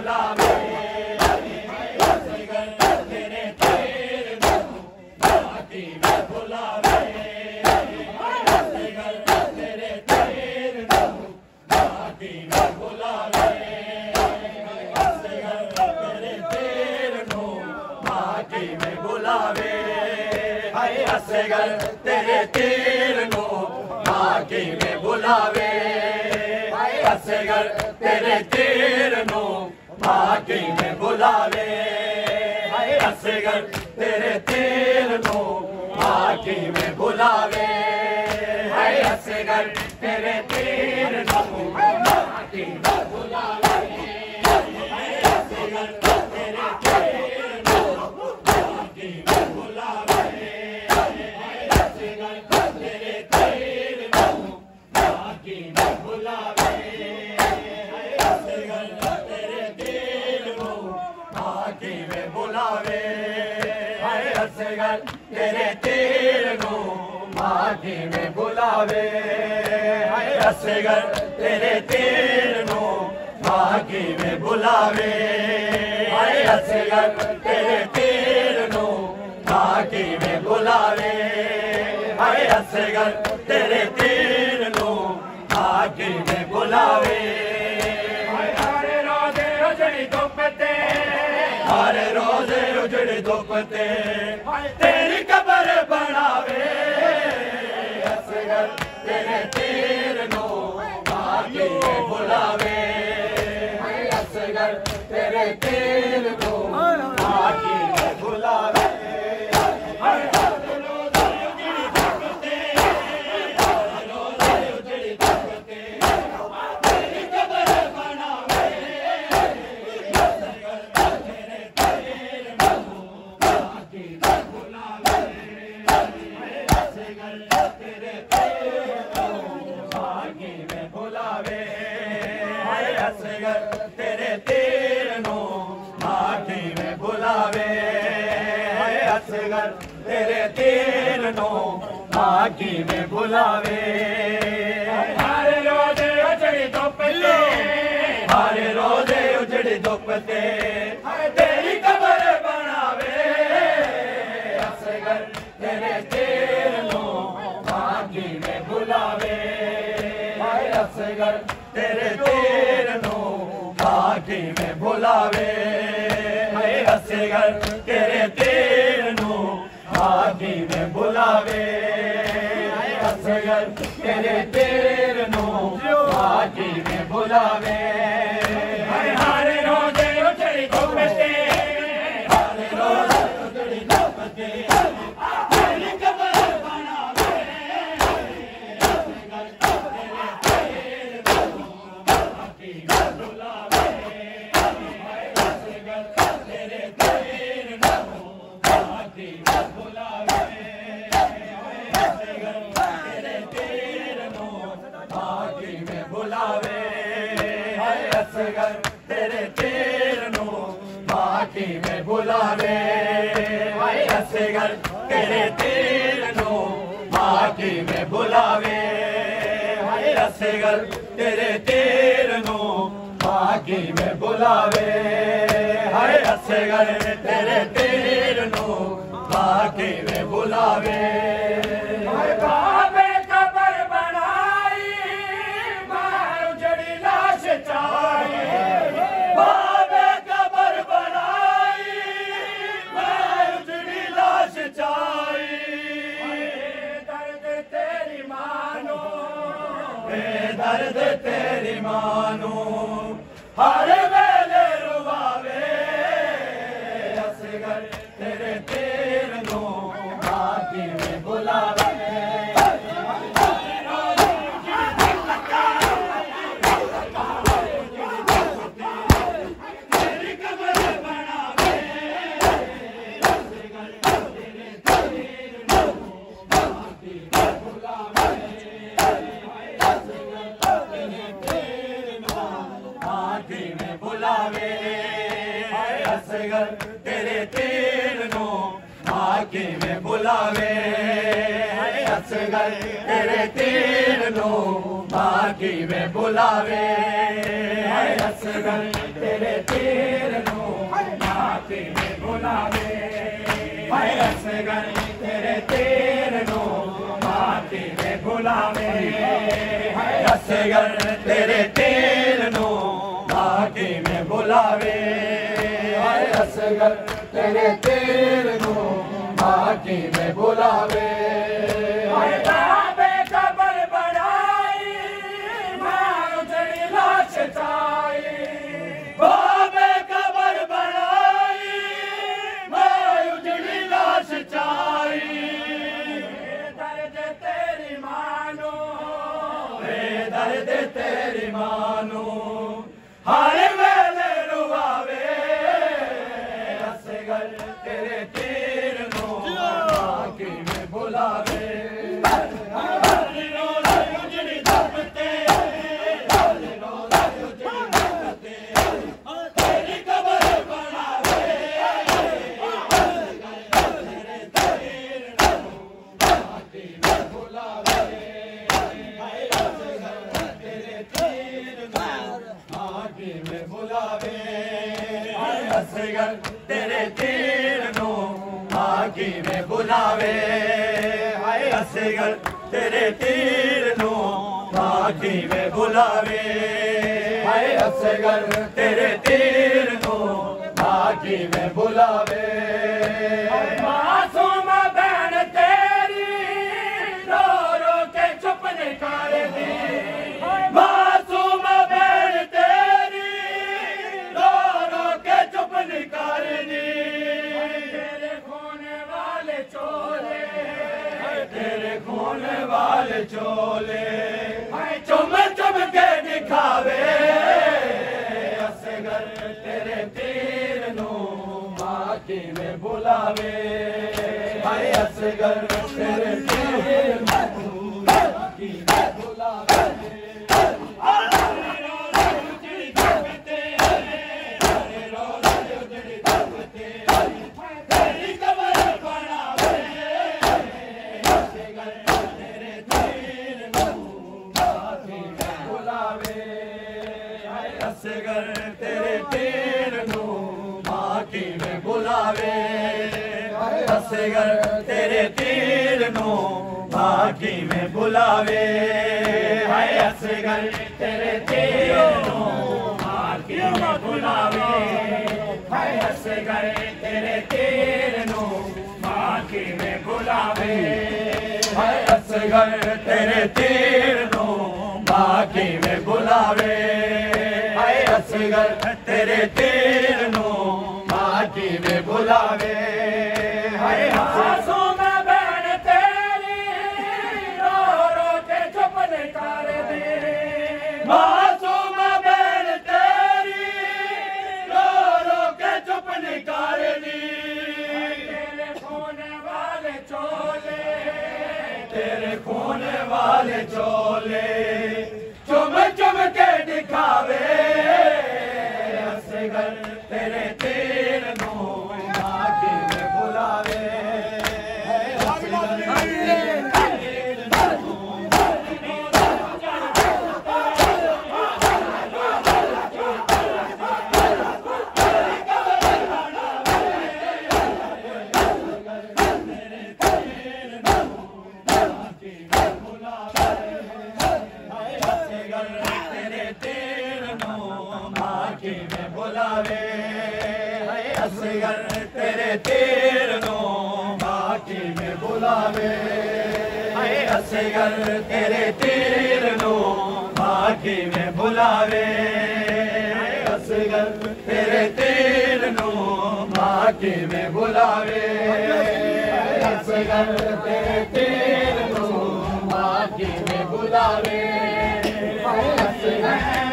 बुलावे असगर तेरे तीर नू माटी में बुलावे असगर तेरे तीर नू माटी में बुलावे असगर तेरे तीर नू माटी में बुलावे हाय असगर तेरे तीर नू माटी में बुलावे असगर तेरे तीर नू माटी में बुलावे हाय असगर तेरे तीर नू माटी में बुलावे हाय असगर तेरे तीर नू माटी में बुलावे हाय असगर तेरे तीर नू माटी में बुलावे हाय असगर तेरे तीर नू माटी में बुलावे असगर तेरे तीर नू माटी में बुलावे हाय असगर तेरे तीर नू माटी में बुलावे हाय असगर तेरे तीर नू माटी में बुलावे हाय असगर तेरे तीर नू माटी में बुलावे हरे रोजे उजड़ी धुपते हरे रोजे उजड़ी धुपते तेरी कबर बनावे असगर तेरे तीर नू माटी में बुलावे असगर तेरे तीर नू माटी में बुलावे असगर तेरे तीर नू माटी में बुलावे असगर तेरे तीर नू माटी में बुलावे हरे रोजे उजड़ी धुपते हरे रोजे उजड़ी धुपते तेरी कबर बनावे असगर तेरे तीर नू माटी में बुलावे असगर तेरे तीर नू माटी में बुलावे असगर तेरे तीर नू माटी में बुलावे असगर तेरे तीर नू माटी में बुलावे हरे रोजे उजड़ी धुपते हरे रोजे उजड़ी धुपते तेरी कबर बनावे असगर तेरे तीर नू माटी में बुलावे असगर तेरे तीर नू माटी में बुलावे असगर तेरे तीर नू माटी में बुलावे असगर तेरे तीर नू माटी में बुलावे असगर तेरे तीर नू माटी में बुलावे असगर तेरे तीर नू माटी में बुलावे असगर तेरे तीर नू माटी में बुलावे बाबे कबर बनाई मां उजड़ी लाश चाई बाबे कबर बनाई मां उजड़ी लाश चाई दर्द तेरी मानो दर्द तेरी मानो हर वेले रुवावे असगर तेरे तीर नू माटी में बुलावे तेरी कबर बनावे असगर तेरे तीर नू माटी में बुलावे असगर तेरे तीर नू माटी में बुलावे असगर तेरे तीर नू माटी में बुलावे असगर तेरे तीर नू मागी में बुलावे असगर तेरे तीर नू मागी में बुलावे असगर तेरे तीर नू मागी में बुलावे असगर तेरे तीर नू मागी में बुलावे असगर तेरे तीर नू मागी में बुलावे बाबे कबर बनाई मां उजड़ी लाश चाई बाबे कबर बनाई मां उजड़ी लाश चाई दर्द तेरी मानो दर्द तेरी मानो हर वेले रुआवे असगर तेरे तीर नो मागी में बुलावे असगर तेरे तीर नो मागी में बुलावे हाय असगर तेरे तीर नो मागी में बुलावे हाय असगर तेरे तीर नो मागी में बुलावे मासूम बहन तेरी रो रो के चुप निकाल दी मासूम बहन तेरी रो रो के चुप निकाल दी तेरे खोने वाले चोले तेरे खोने वाले चोले चुम चुम के दिखावे असगर तेरे तीर नो मागी में बुलावे हाय असगर तेरे तीर नो मागी में बुलावे असगर तेरे तीर नू मागी में बुलावे असगर तेरे तीर नू मागी में बुलावे हाय असगर तेरे तीर नू मागी में बुलावे हाय असगर तेरे तीर नू मागी में बुलावे हाय असगर तेरे तीर नू मागी में बुलावे असगर तेरे तीर नो मागी में बुलावे हाय मासूम बहन तेरी रो रो के चुप निकाल दे मासूम बहन तेरी रो रो के चुप निकाल दी तेरे खोने वाले चोले तेरे खोने वाले चोले चुम चुम के दिखावे तेरे तीर नो मागी में बुलावे असगर तेरे तीर नो मागी में बुलावे हाय असगर तेरे तीर नो मागी में बुलावे हाय असगर तेरे तीर नो मागी में बुलावे असगर तेरे तीर नो मागी में बुलावे हाय असगर